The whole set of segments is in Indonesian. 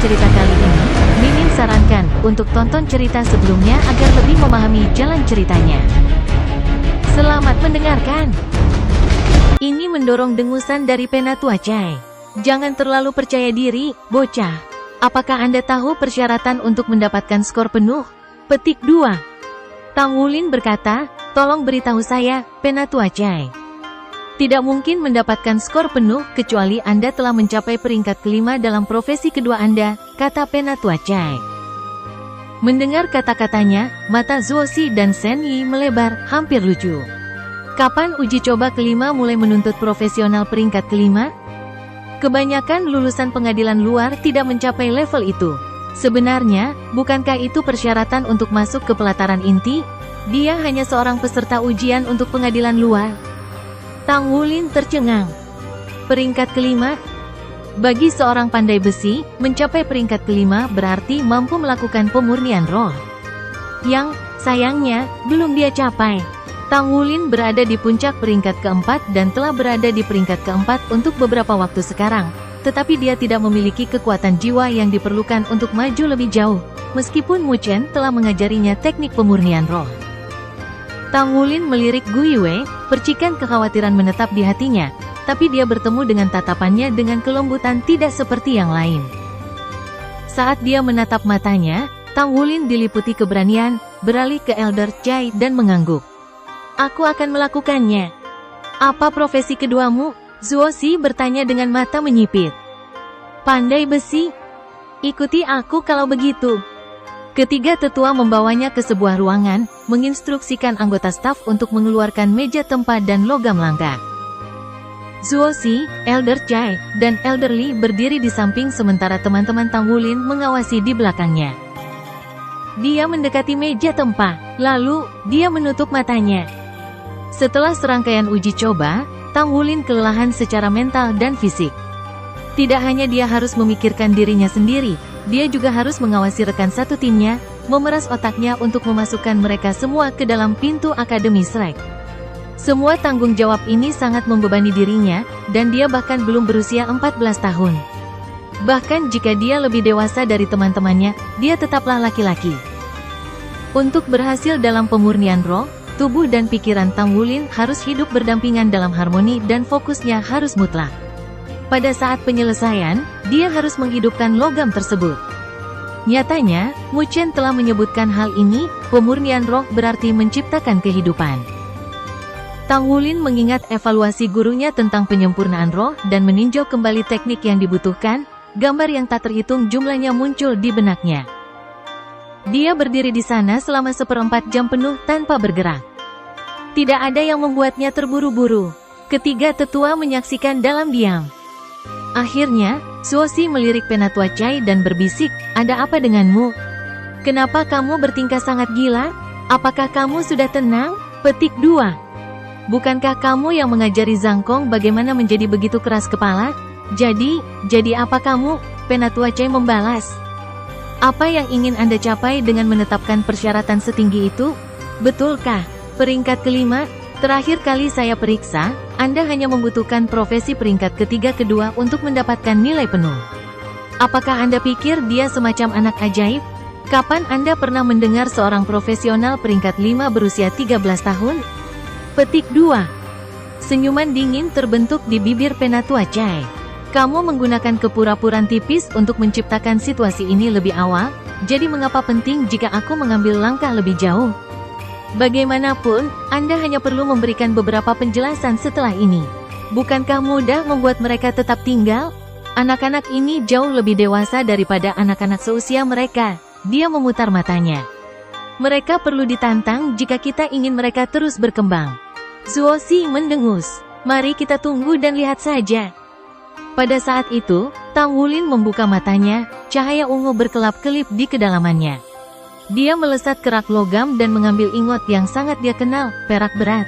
cerita kali ini, Mimin sarankan untuk tonton cerita sebelumnya agar lebih memahami jalan ceritanya. Selamat mendengarkan. Ini mendorong dengusan dari Penatuacai. Jangan terlalu percaya diri, bocah. Apakah Anda tahu persyaratan untuk mendapatkan skor penuh? Petik 2. Tang Wulin berkata, tolong beritahu saya, Penatuacai. Tidak mungkin mendapatkan skor penuh kecuali Anda telah mencapai peringkat kelima dalam profesi kedua Anda, kata Penatuacai. Mendengar kata-katanya, mata Zuoxi dan Shen Yi melebar, hampir lucu. Kapan uji coba kelima mulai menuntut profesional peringkat kelima? Kebanyakan lulusan pengadilan luar tidak mencapai level itu. Sebenarnya, bukankah itu persyaratan untuk masuk ke pelataran inti? Dia hanya seorang peserta ujian untuk pengadilan luar. Tang Wulin tercengang. Peringkat kelima? Bagi seorang pandai besi, mencapai peringkat kelima berarti mampu melakukan pemurnian roh. Yang, sayangnya, belum dia capai. Tang Wulin berada di puncak peringkat keempat dan telah berada di peringkat keempat untuk beberapa waktu sekarang. Tetapi dia tidak memiliki kekuatan jiwa yang diperlukan untuk maju lebih jauh, meskipun Mu Chen telah mengajarinya teknik pemurnian roh. Tang Wulin melirik Gu Yue, percikan kekhawatiran menetap di hatinya, tapi dia bertemu dengan tatapannya dengan kelembutan tidak seperti yang lain. Saat dia menatap matanya, Tang Wulin diliputi keberanian, beralih ke Elder Chai dan mengangguk. Aku akan melakukannya. Apa profesi keduamu? Zuoxi bertanya dengan mata menyipit. Pandai besi? Ikuti aku kalau begitu. Ketiga tetua membawanya ke sebuah ruangan, menginstruksikan anggota staf untuk mengeluarkan meja tempat dan logam langka. Zuoxi, Elder Chai, dan Elder Li berdiri di samping sementara teman-teman Tang Wulin mengawasi di belakangnya. Dia mendekati meja tempat, lalu, dia menutup matanya. Setelah serangkaian uji coba, Tang Wulin kelelahan secara mental dan fisik. Tidak hanya dia harus memikirkan dirinya sendiri, dia juga harus mengawasi rekan satu timnya, memeras otaknya untuk memasukkan mereka semua ke dalam pintu Akademi Shrek. Semua tanggung jawab ini sangat membebani dirinya, dan dia bahkan belum berusia 14 tahun. Bahkan jika dia lebih dewasa dari teman-temannya, dia tetaplah laki-laki. Untuk berhasil dalam pemurnian roh, tubuh dan pikiran Tang Wulin harus hidup berdampingan dalam harmoni dan fokusnya harus mutlak. Pada saat penyelesaian, dia harus menghidupkan logam tersebut. Nyatanya, Mu Chen telah menyebutkan hal ini, pemurnian roh berarti menciptakan kehidupan. Tang Wulin mengingat evaluasi gurunya tentang penyempurnaan roh dan meninjau kembali teknik yang dibutuhkan, gambar yang tak terhitung jumlahnya muncul di benaknya. Dia berdiri di sana selama 1/4 jam penuh tanpa bergerak. Tidak ada yang membuatnya terburu-buru. Ketiga tetua menyaksikan dalam diam. Akhirnya, Zuoxi melirik Penatuacai dan berbisik, ada apa denganmu? Kenapa kamu bertingkah sangat gila? Apakah kamu sudah tenang? Petik 2. Bukankah kamu yang mengajari Zhang Kong bagaimana menjadi begitu keras kepala? Jadi apa kamu? Penatuacai membalas. Apa yang ingin Anda capai dengan menetapkan persyaratan setinggi itu? Betulkah? Peringkat kelima? Terakhir kali saya periksa, Anda hanya membutuhkan profesi peringkat ketiga kedua untuk mendapatkan nilai penuh. Apakah Anda pikir dia semacam anak ajaib? Kapan Anda pernah mendengar seorang profesional peringkat 5 berusia 13 tahun? Petik 2. Senyuman dingin terbentuk di bibir Penatuacai. Kamu menggunakan kepura-puraan tipis untuk menciptakan situasi ini lebih awal, jadi mengapa penting jika aku mengambil langkah lebih jauh? Bagaimanapun, Anda hanya perlu memberikan beberapa penjelasan setelah ini. Bukankah mudah membuat mereka tetap tinggal? Anak-anak ini jauh lebih dewasa daripada anak-anak seusia mereka. Dia memutar matanya. Mereka perlu ditantang jika kita ingin mereka terus berkembang. Zuoxi mendengus. Mari kita tunggu dan lihat saja. Pada saat itu, Tang Wulin membuka matanya, cahaya ungu berkelap-kelip di kedalamannya. Dia melesat kerak logam dan mengambil ingot yang sangat dia kenal, perak berat.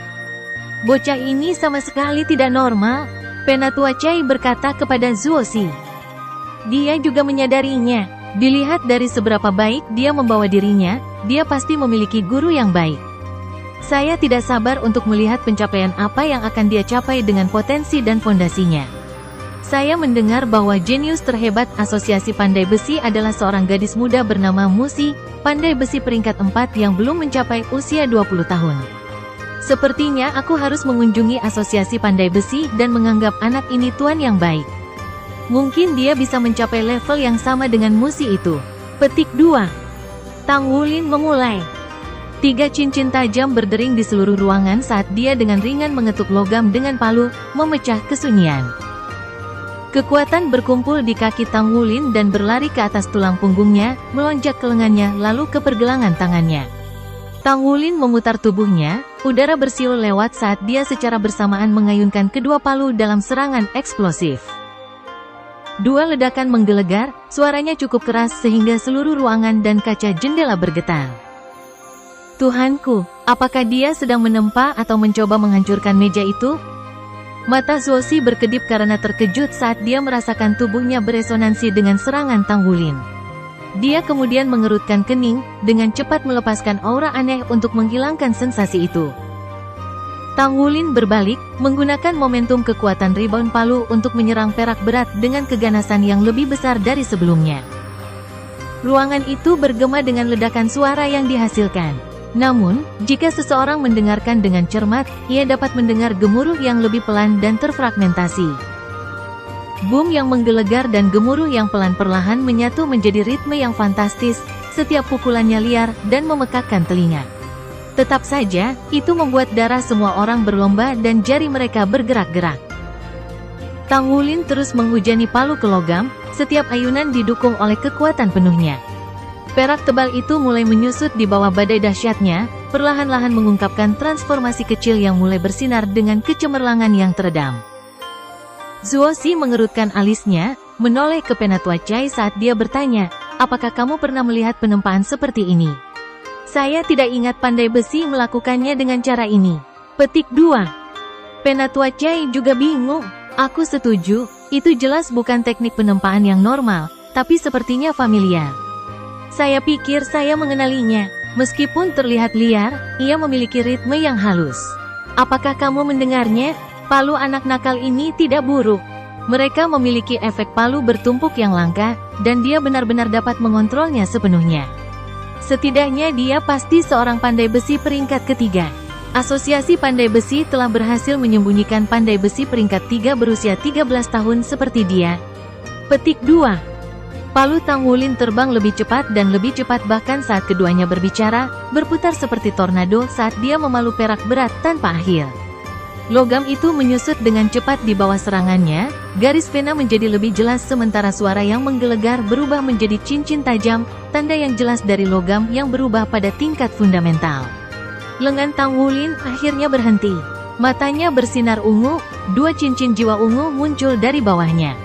Bocah ini sama sekali tidak normal, Penatuacai berkata kepada Zuoxi. Dia juga menyadarinya, dilihat dari seberapa baik dia membawa dirinya, dia pasti memiliki guru yang baik. Saya tidak sabar untuk melihat pencapaian apa yang akan dia capai dengan potensi dan fondasinya. Saya mendengar bahwa jenius terhebat Asosiasi Pandai Besi adalah seorang gadis muda bernama Musi, pandai besi peringkat 4 yang belum mencapai usia 20 tahun. Sepertinya aku harus mengunjungi Asosiasi Pandai Besi dan menganggap anak ini tuan yang baik. Mungkin dia bisa mencapai level yang sama dengan Musi itu. Petik 2. Tang Wulin memulai. 3 cincin tajam berdering di seluruh ruangan saat dia dengan ringan mengetuk logam dengan palu, memecah kesunyian. Kekuatan berkumpul di kaki Tang Wulin dan berlari ke atas tulang punggungnya, melonjak ke lengannya lalu ke pergelangan tangannya. Tang Wulin memutar tubuhnya, udara bersiul lewat saat dia secara bersamaan mengayunkan kedua palu dalam serangan eksplosif. 2 ledakan menggelegar, suaranya cukup keras sehingga seluruh ruangan dan kaca jendela bergetar. Tuhanku, apakah dia sedang menempa atau mencoba menghancurkan meja itu? Mata Zuozi berkedip karena terkejut saat dia merasakan tubuhnya beresonansi dengan serangan Tang Wulin. Dia kemudian mengerutkan kening, dengan cepat melepaskan aura aneh untuk menghilangkan sensasi itu. Tang Wulin berbalik, menggunakan momentum kekuatan rebound palu untuk menyerang perak berat dengan keganasan yang lebih besar dari sebelumnya. Ruangan itu bergema dengan ledakan suara yang dihasilkan. Namun, jika seseorang mendengarkan dengan cermat, ia dapat mendengar gemuruh yang lebih pelan dan terfragmentasi. Boom yang menggelegar dan gemuruh yang pelan perlahan menyatu menjadi ritme yang fantastis, setiap pukulannya liar dan memekakkan telinga. Tetap saja, itu membuat darah semua orang berlomba dan jari mereka bergerak-gerak. Tang Wulin terus menghujani palu ke logam, setiap ayunan didukung oleh kekuatan penuhnya. Perak tebal itu mulai menyusut di bawah badai dahsyatnya, perlahan-lahan mengungkapkan transformasi kecil yang mulai bersinar dengan kecemerlangan yang teredam. Zuozi mengerutkan alisnya, menoleh ke Penatua Chai saat dia bertanya, apakah kamu pernah melihat penempaan seperti ini? Saya tidak ingat pandai besi melakukannya dengan cara ini. Petik 2. Penatua Chai juga bingung. Aku setuju, itu jelas bukan teknik penempaan yang normal, tapi sepertinya familiar. Saya pikir saya mengenalinya. Meskipun terlihat liar, ia memiliki ritme yang halus. Apakah kamu mendengarnya? Palu anak nakal ini tidak buruk. Mereka memiliki efek palu bertumpuk yang langka, dan dia benar-benar dapat mengontrolnya sepenuhnya. Setidaknya dia pasti seorang pandai besi peringkat ketiga. Asosiasi Pandai Besi telah berhasil menyembunyikan pandai besi peringkat 3 berusia 13 tahun seperti dia. Petik 2. Palu Tang Wulin terbang lebih cepat dan lebih cepat bahkan saat keduanya berbicara, berputar seperti tornado saat dia memalu perak berat tanpa akhir. Logam itu menyusut dengan cepat di bawah serangannya, garis pena menjadi lebih jelas sementara suara yang menggelegar berubah menjadi cincin tajam, tanda yang jelas dari logam yang berubah pada tingkat fundamental. Lengan Tang Wulin akhirnya berhenti. Matanya bersinar ungu, 2 cincin jiwa ungu muncul dari bawahnya.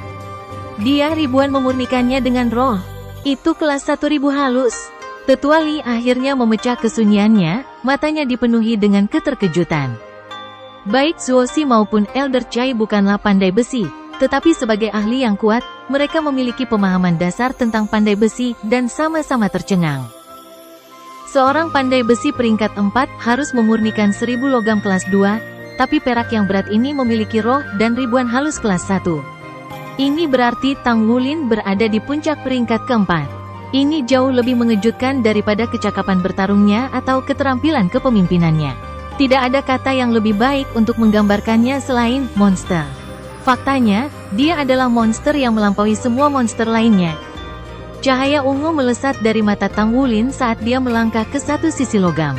Dia ribuan memurnikannya dengan roh. Itu kelas 1000 halus. Tetua Li akhirnya memecah kesunyiannya, matanya dipenuhi dengan keterkejutan. Baik Zuozi maupun Elder Chai bukanlah pandai besi, tetapi sebagai ahli yang kuat, mereka memiliki pemahaman dasar tentang pandai besi dan sama-sama tercengang. Seorang pandai besi peringkat 4 harus memurnikan 1000 logam kelas 2, tapi perak yang berat ini memiliki roh dan ribuan halus kelas 1. Ini berarti Tang Wulin berada di puncak peringkat keempat. Ini jauh lebih mengejutkan daripada kecakapan bertarungnya atau keterampilan kepemimpinannya. Tidak ada kata yang lebih baik untuk menggambarkannya selain monster. Faktanya, dia adalah monster yang melampaui semua monster lainnya. Cahaya ungu melesat dari mata Tang Wulin saat dia melangkah ke satu sisi logam.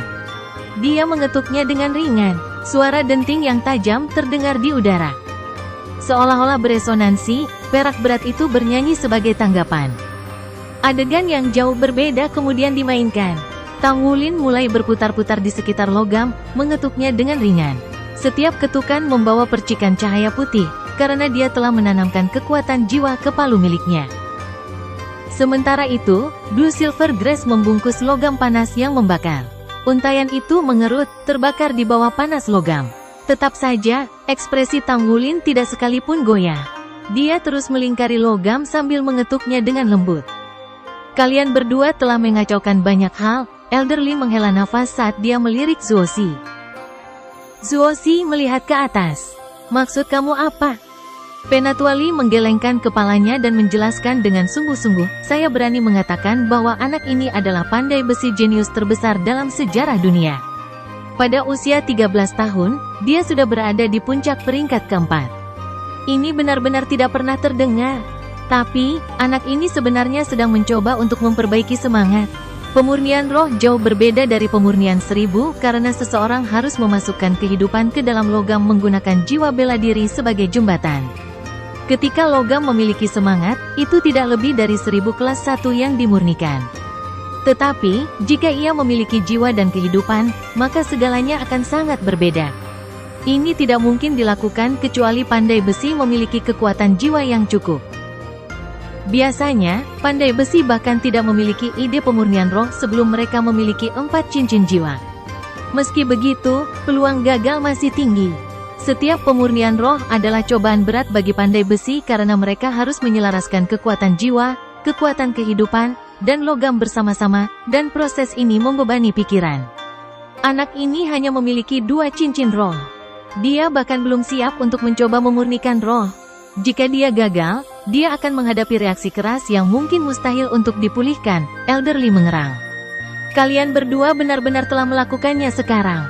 Dia mengetuknya dengan ringan, suara denting yang tajam terdengar di udara. Seolah-olah beresonansi, perak berat itu bernyanyi sebagai tanggapan. Adegan yang jauh berbeda kemudian dimainkan. Tang Wulin mulai berputar-putar di sekitar logam, mengetuknya dengan ringan. Setiap ketukan membawa percikan cahaya putih, karena dia telah menanamkan kekuatan jiwa ke palu miliknya. Sementara itu, Blue Silver Grass membungkus logam panas yang membakar. Untaian itu mengerut, terbakar di bawah panas logam. Tetap saja, ekspresi Tang Wulin tidak sekalipun goyah. Dia terus melingkari logam sambil mengetuknya dengan lembut. Kalian berdua telah mengacaukan banyak hal, Elder Li menghela nafas saat dia melirik Zuozi. Zuozi melihat ke atas. Maksud kamu apa? Penatuali menggelengkan kepalanya dan menjelaskan dengan sungguh-sungguh, saya berani mengatakan bahwa anak ini adalah pandai besi jenius terbesar dalam sejarah dunia. Pada usia 13 tahun, dia sudah berada di puncak peringkat keempat. Ini benar-benar tidak pernah terdengar. Tapi, anak ini sebenarnya sedang mencoba untuk memperbaiki semangat. Pemurnian roh jauh berbeda dari pemurnian 1000 karena seseorang harus memasukkan kehidupan ke dalam logam menggunakan jiwa bela diri sebagai jembatan. Ketika logam memiliki semangat, itu tidak lebih dari 1000 kelas 1 yang dimurnikan. Tetapi, jika ia memiliki jiwa dan kehidupan, maka segalanya akan sangat berbeda. Ini tidak mungkin dilakukan kecuali pandai besi memiliki kekuatan jiwa yang cukup. Biasanya, pandai besi bahkan tidak memiliki ide pemurnian roh sebelum mereka memiliki 4 cincin jiwa. Meski begitu, peluang gagal masih tinggi. Setiap pemurnian roh adalah cobaan berat bagi pandai besi karena mereka harus menyelaraskan kekuatan jiwa, kekuatan kehidupan, dan logam bersama-sama, dan proses ini membebani pikiran. Anak ini hanya memiliki 2 cincin roh. Dia bahkan belum siap untuk mencoba memurnikan roh. Jika dia gagal, dia akan menghadapi reaksi keras yang mungkin mustahil untuk dipulihkan. Elder Lee mengerang. Kalian berdua benar-benar telah melakukannya sekarang.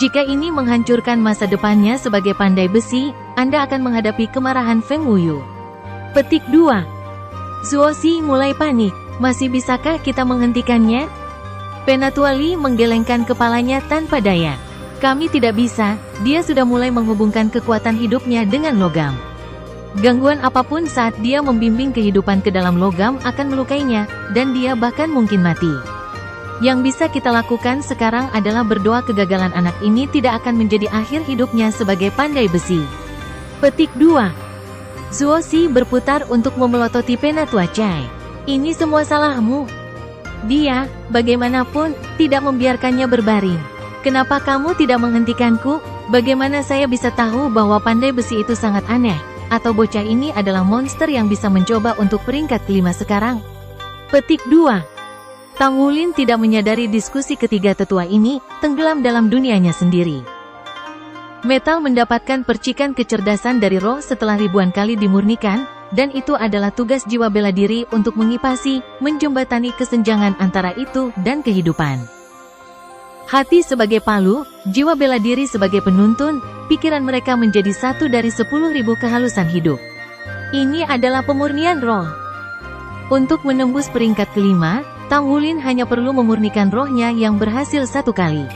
Jika ini menghancurkan masa depannya sebagai pandai besi, Anda akan menghadapi kemarahan Feng Wuyu. Petik 2. Zuoxi mulai panik. Masih bisakah kita menghentikannya? Penatuali menggelengkan kepalanya tanpa daya. Kami tidak bisa, dia sudah mulai menghubungkan kekuatan hidupnya dengan logam. Gangguan apapun saat dia membimbing kehidupan ke dalam logam akan melukainya, dan dia bahkan mungkin mati. Yang bisa kita lakukan sekarang adalah berdoa kegagalan anak ini tidak akan menjadi akhir hidupnya sebagai pandai besi. Petik 2. Zuoxi berputar untuk memelototi Penatua Chai. Ini semua salahmu. Dia, bagaimanapun, tidak membiarkannya berbaring. Kenapa kamu tidak menghentikanku? Bagaimana saya bisa tahu bahwa pandai besi itu sangat aneh? Atau bocah ini adalah monster yang bisa mencoba untuk peringkat kelima sekarang? Petik 2. Tang Wulin tidak menyadari diskusi ketiga tetua ini, tenggelam dalam dunianya sendiri. Metal mendapatkan percikan kecerdasan dari roh setelah ribuan kali dimurnikan, dan itu adalah tugas jiwa bela diri untuk mengipasi, menjembatani kesenjangan antara itu dan kehidupan. Hati sebagai palu, jiwa bela diri sebagai penuntun, pikiran mereka menjadi satu dari 10.000 kehalusan hidup. Ini adalah pemurnian roh. Untuk menembus peringkat kelima, Tang Wulin hanya perlu memurnikan rohnya yang berhasil 1 kali.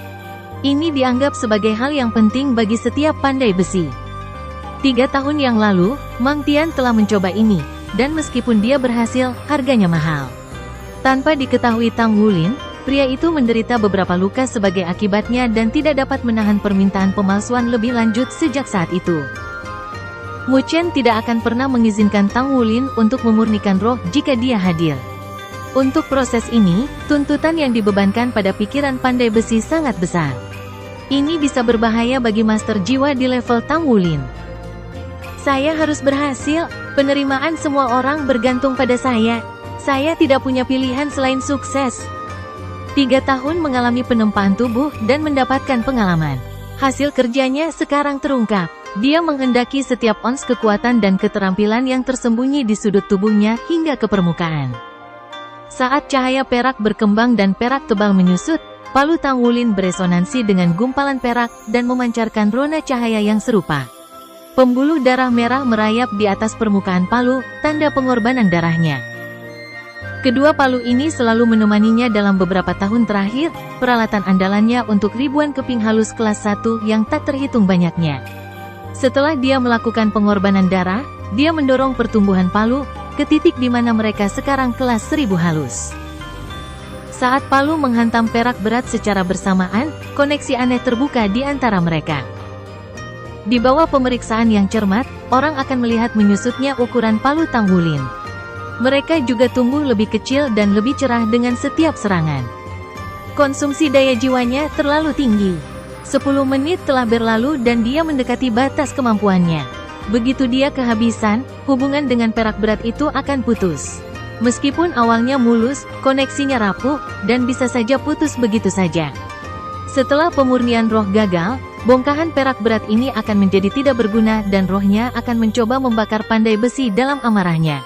Ini dianggap sebagai hal yang penting bagi setiap pandai besi. 3 tahun yang lalu, Mang Tian telah mencoba ini, dan meskipun dia berhasil, harganya mahal. Tanpa diketahui Tang Wulin, pria itu menderita beberapa luka sebagai akibatnya dan tidak dapat menahan permintaan pemalsuan lebih lanjut sejak saat itu. Mu Chen tidak akan pernah mengizinkan Tang Wulin untuk memurnikan roh jika dia hadir. Untuk proses ini, tuntutan yang dibebankan pada pikiran pandai besi sangat besar. Ini bisa berbahaya bagi master jiwa di level Tang Wulin. Saya harus berhasil, penerimaan semua orang bergantung pada saya. Saya tidak punya pilihan selain sukses. 3 tahun mengalami penempaan tubuh dan mendapatkan pengalaman. Hasil kerjanya sekarang terungkap. Dia menghendaki setiap ons kekuatan dan keterampilan yang tersembunyi di sudut tubuhnya hingga ke permukaan. Saat cahaya perak berkembang dan perak tebal menyusut, palu Tang Wulin beresonansi dengan gumpalan perak dan memancarkan rona cahaya yang serupa. Pembuluh darah merah merayap di atas permukaan palu, tanda pengorbanan darahnya. Kedua palu ini selalu menemaninya dalam beberapa tahun terakhir, peralatan andalannya untuk ribuan keping halus kelas 1 yang tak terhitung banyaknya. Setelah dia melakukan pengorbanan darah, dia mendorong pertumbuhan palu ke titik di mana mereka sekarang kelas 1000 halus. Saat palu menghantam perak berat secara bersamaan, koneksi aneh terbuka di antara mereka. Di bawah pemeriksaan yang cermat, orang akan melihat menyusutnya ukuran palu Tang Wulin. Mereka juga tumbuh lebih kecil dan lebih cerah dengan setiap serangan. Konsumsi daya jiwanya terlalu tinggi. 10 menit telah berlalu dan dia mendekati batas kemampuannya. Begitu dia kehabisan, hubungan dengan perak berat itu akan putus. Meskipun awalnya mulus, koneksinya rapuh, dan bisa saja putus begitu saja. Setelah pemurnian roh gagal, bongkahan perak berat ini akan menjadi tidak berguna dan rohnya akan mencoba membakar pandai besi dalam amarahnya.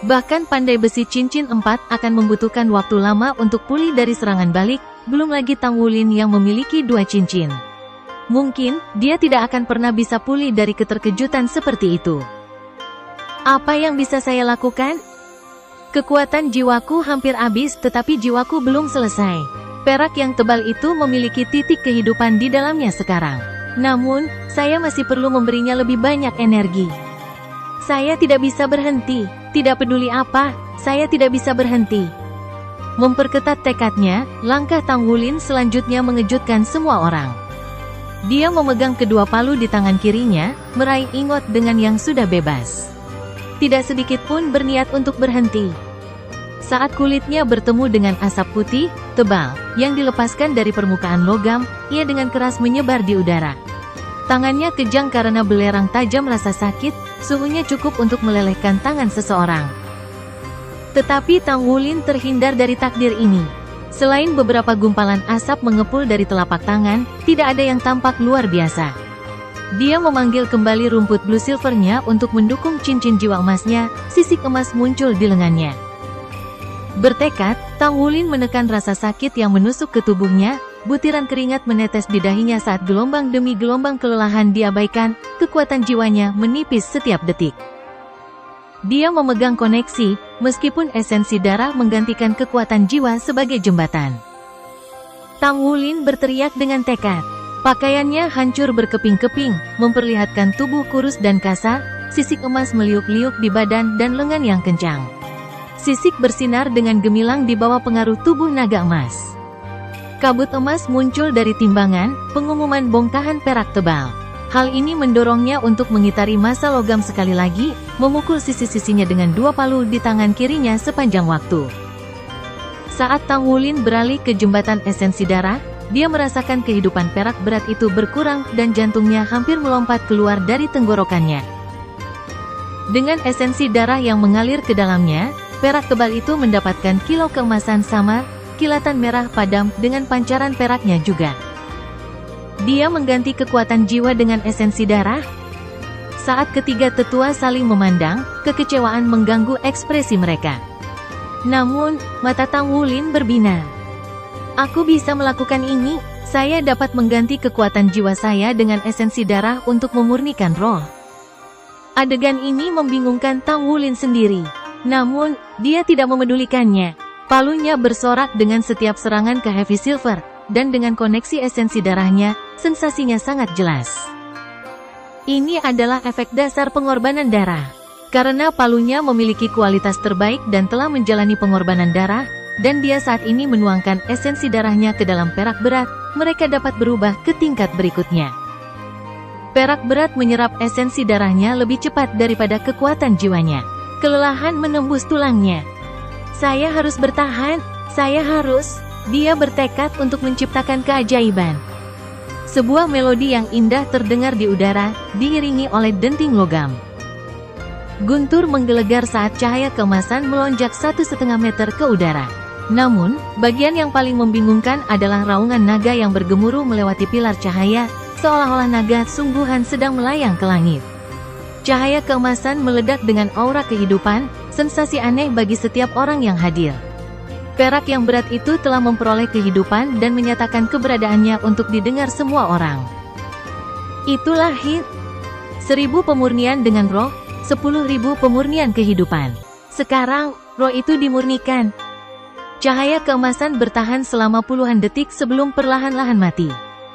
Bahkan pandai besi cincin 4 akan membutuhkan waktu lama untuk pulih dari serangan balik, belum lagi Tang Wulin yang memiliki 2 cincin. Mungkin, dia tidak akan pernah bisa pulih dari keterkejutan seperti itu. Apa yang bisa saya lakukan? Kekuatan jiwaku hampir habis tetapi jiwaku belum selesai. Perak yang tebal itu memiliki titik kehidupan di dalamnya sekarang. Namun, saya masih perlu memberinya lebih banyak energi. Saya tidak bisa berhenti, tidak peduli apa, saya tidak bisa berhenti. Memperketat tekadnya, langkah Tang Wulin selanjutnya mengejutkan semua orang. Dia memegang kedua palu di tangan kirinya, meraih ingot dengan yang sudah bebas. Tidak sedikit pun berniat untuk berhenti. Saat kulitnya bertemu dengan asap putih, tebal, yang dilepaskan dari permukaan logam, ia dengan keras menyebar di udara. Tangannya kejang karena belerang tajam rasa sakit, suhunya cukup untuk melelehkan tangan seseorang. Tetapi Tang Wulin terhindar dari takdir ini. Selain beberapa gumpalan asap mengepul dari telapak tangan, tidak ada yang tampak luar biasa. Dia memanggil kembali rumput blue silvernya untuk mendukung cincin jiwa emasnya, sisik emas muncul di lengannya. Bertekad, Tang Wulin menekan rasa sakit yang menusuk ke tubuhnya, butiran keringat menetes di dahinya saat gelombang demi gelombang kelelahan diabaikan, kekuatan jiwanya menipis setiap detik. Dia memegang koneksi, meskipun esensi darah menggantikan kekuatan jiwa sebagai jembatan. Tang Wulin berteriak dengan tekad. Pakaiannya hancur berkeping-keping, memperlihatkan tubuh kurus dan kasar, sisik emas meliuk-liuk di badan dan lengan yang kencang. Sisik bersinar dengan gemilang di bawah pengaruh tubuh naga emas. Kabut emas muncul dari timbangan, pengumuman bongkahan perak tebal. Hal ini mendorongnya untuk mengitari massa logam sekali lagi, memukul sisi-sisinya dengan 2 palu di tangan kirinya sepanjang waktu. Saat Tang Wulin beralih ke jembatan esensi darah, dia merasakan kehidupan perak berat itu berkurang dan jantungnya hampir melompat keluar dari tenggorokannya. Dengan esensi darah yang mengalir ke dalamnya, perak tebal itu mendapatkan kilau keemasan samar, kilatan merah padam dengan pancaran peraknya juga. Dia mengganti kekuatan jiwa dengan esensi darah. Saat ketiga tetua saling memandang, kekecewaan mengganggu ekspresi mereka. Namun, mata Tang Wulin berbinar. Aku bisa melakukan ini, saya dapat mengganti kekuatan jiwa saya dengan esensi darah untuk memurnikan roh. Adegan ini membingungkan Tang Wulin sendiri. Namun, dia tidak memedulikannya. Palunya bersorak dengan setiap serangan ke Heavy Silver, dan dengan koneksi esensi darahnya, sensasinya sangat jelas. Ini adalah efek dasar pengorbanan darah. Karena palunya memiliki kualitas terbaik dan telah menjalani pengorbanan darah, dan dia saat ini menuangkan esensi darahnya ke dalam perak berat, mereka dapat berubah ke tingkat berikutnya. Perak berat menyerap esensi darahnya lebih cepat daripada kekuatan jiwanya. Kelelahan menembus tulangnya. Saya harus bertahan, saya harus. Dia bertekad untuk menciptakan keajaiban. Sebuah melodi yang indah terdengar di udara, diiringi oleh denting logam. Guntur menggelegar saat cahaya keemasan melonjak 1,5 meter ke udara. Namun, bagian yang paling membingungkan adalah raungan naga yang bergemuruh melewati pilar cahaya, seolah-olah naga sungguhan sedang melayang ke langit. Cahaya keemasan meledak dengan aura kehidupan, sensasi aneh bagi setiap orang yang hadir. Perak yang berat itu telah memperoleh kehidupan dan menyatakan keberadaannya untuk didengar semua orang. Itulah hit. 1000 pemurnian dengan roh, 10.000 pemurnian kehidupan. Sekarang, roh itu dimurnikan. Cahaya keemasan bertahan selama puluhan detik sebelum perlahan-lahan mati.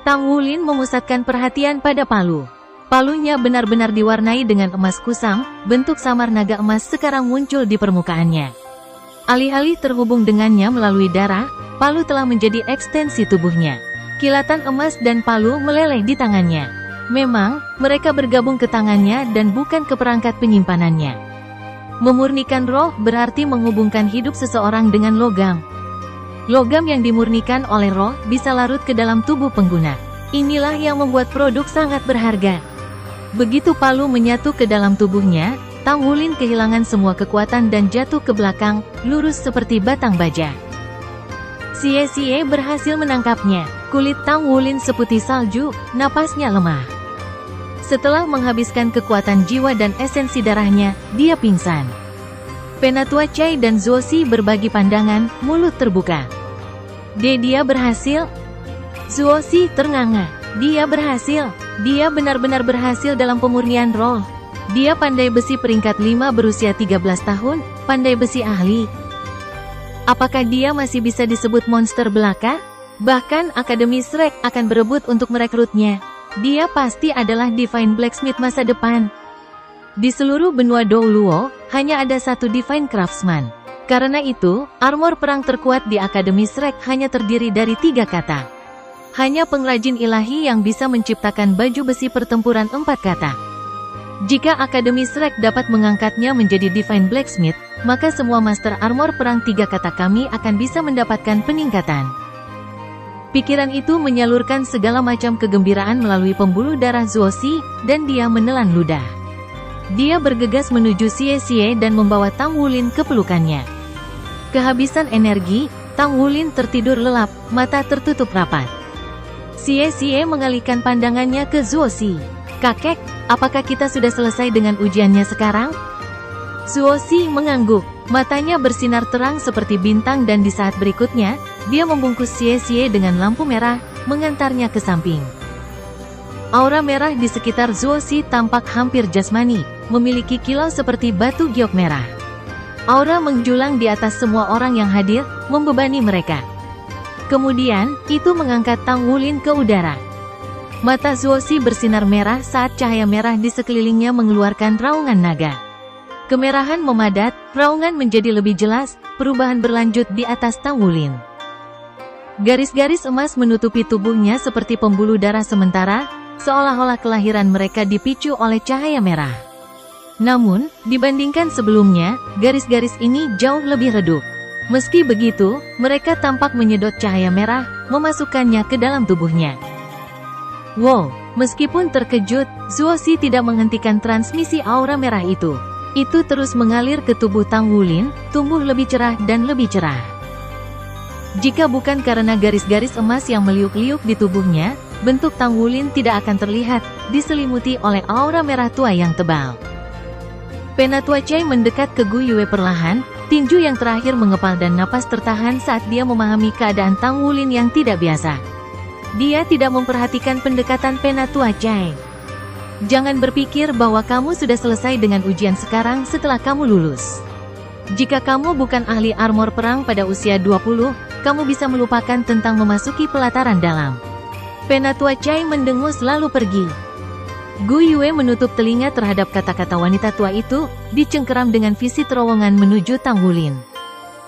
Tang Wulin memusatkan perhatian pada palu. Palunya benar-benar diwarnai dengan emas kusam, bentuk samar naga emas sekarang muncul di permukaannya. Alih-alih terhubung dengannya melalui darah, palu telah menjadi ekstensi tubuhnya. Kilatan emas dan palu meleleh di tangannya. Memang, mereka bergabung ke tangannya dan bukan ke perangkat penyimpanannya. Memurnikan roh berarti menghubungkan hidup seseorang dengan logam. Logam yang dimurnikan oleh roh bisa larut ke dalam tubuh pengguna. Inilah yang membuat produk sangat berharga. Begitu palu menyatu ke dalam tubuhnya, Tang Wulin kehilangan semua kekuatan dan jatuh ke belakang, lurus seperti batang baja. Xie berhasil menangkapnya. Kulit Tang Wulin seputih salju, napasnya lemah. Setelah menghabiskan kekuatan jiwa dan esensi darahnya, dia pingsan. Penatua Chai dan Zuoxi berbagi pandangan, mulut terbuka. Dia berhasil? Zuoxi ternganga. Dia berhasil. Dia benar-benar berhasil dalam pemurnian roh. Dia pandai besi peringkat 5 berusia 13 tahun, pandai besi ahli. Apakah dia masih bisa disebut monster belaka? Bahkan Akademi Shrek akan berebut untuk merekrutnya. Dia pasti adalah Divine Blacksmith masa depan. Di seluruh benua Douluo, hanya ada satu Divine Craftsman. Karena itu, armor perang terkuat di Akademi Shrek hanya terdiri dari 3 kata. Hanya pengrajin ilahi yang bisa menciptakan baju besi pertempuran 4 kata. Jika Akademi Shrek dapat mengangkatnya menjadi Divine Blacksmith, maka semua Master Armor perang 3 kata kami akan bisa mendapatkan peningkatan. Pikiran itu menyalurkan segala macam kegembiraan melalui pembuluh darah Zuoxi, dan dia menelan ludah. Dia bergegas menuju Xie dan membawa Tang Wulin ke pelukannya. Kehabisan energi, Tang Wulin tertidur lelap, mata tertutup rapat. Xie mengalihkan pandangannya ke Zuoxi. "Kakek, apakah kita sudah selesai dengan ujiannya sekarang?" Zuoxi mengangguk, matanya bersinar terang seperti bintang dan di saat berikutnya, dia membungkus Xie dengan lampu merah, mengantarnya ke samping. Aura merah di sekitar Zuoxi tampak hampir jasmani, memiliki kilau seperti batu giok merah. Aura menjulang di atas semua orang yang hadir, membebani mereka. Kemudian, itu mengangkat Tang Wulin ke udara. Mata Zuoxi bersinar merah saat cahaya merah di sekelilingnya mengeluarkan raungan naga. Kemerahan memadat, raungan menjadi lebih jelas, perubahan berlanjut di atas Tang Wulin. Garis-garis emas menutupi tubuhnya seperti pembuluh darah sementara, seolah-olah kelahiran mereka dipicu oleh cahaya merah. Namun, dibandingkan sebelumnya, garis-garis ini jauh lebih redup. Meski begitu, mereka tampak menyedot cahaya merah, memasukkannya ke dalam tubuhnya. Wow, meskipun terkejut, Zuoxi tidak menghentikan transmisi aura merah itu. Itu terus mengalir ke tubuh Tang Wulin, tumbuh lebih cerah dan lebih cerah. Jika bukan karena garis-garis emas yang meliuk-liuk di tubuhnya, bentuk Tang Wulin tidak akan terlihat, diselimuti oleh aura merah tua yang tebal. Penatua Chai mendekat ke Gu Yue perlahan, tinju yang terakhir mengepal dan napas tertahan saat dia memahami keadaan Tang Wulin yang tidak biasa. Dia tidak memperhatikan pendekatan Penatua Chai. "Jangan berpikir bahwa kamu sudah selesai dengan ujian sekarang setelah kamu lulus. Jika kamu bukan ahli armor perang pada usia 20, kamu bisa melupakan tentang memasuki pelataran dalam." Penatua Chai mendengus lalu pergi. Gu Yue menutup telinga terhadap kata-kata wanita tua itu, dicengkeram dengan visi terowongan menuju Tang Wulin.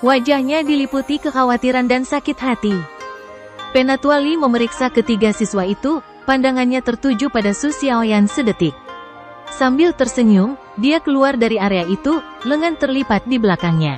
Wajahnya diliputi kekhawatiran dan sakit hati. Penatua Li memeriksa ketiga siswa itu, pandangannya tertuju pada Su Xiaoyan sedetik. Sambil tersenyum, dia keluar dari area itu, lengan terlipat di belakangnya.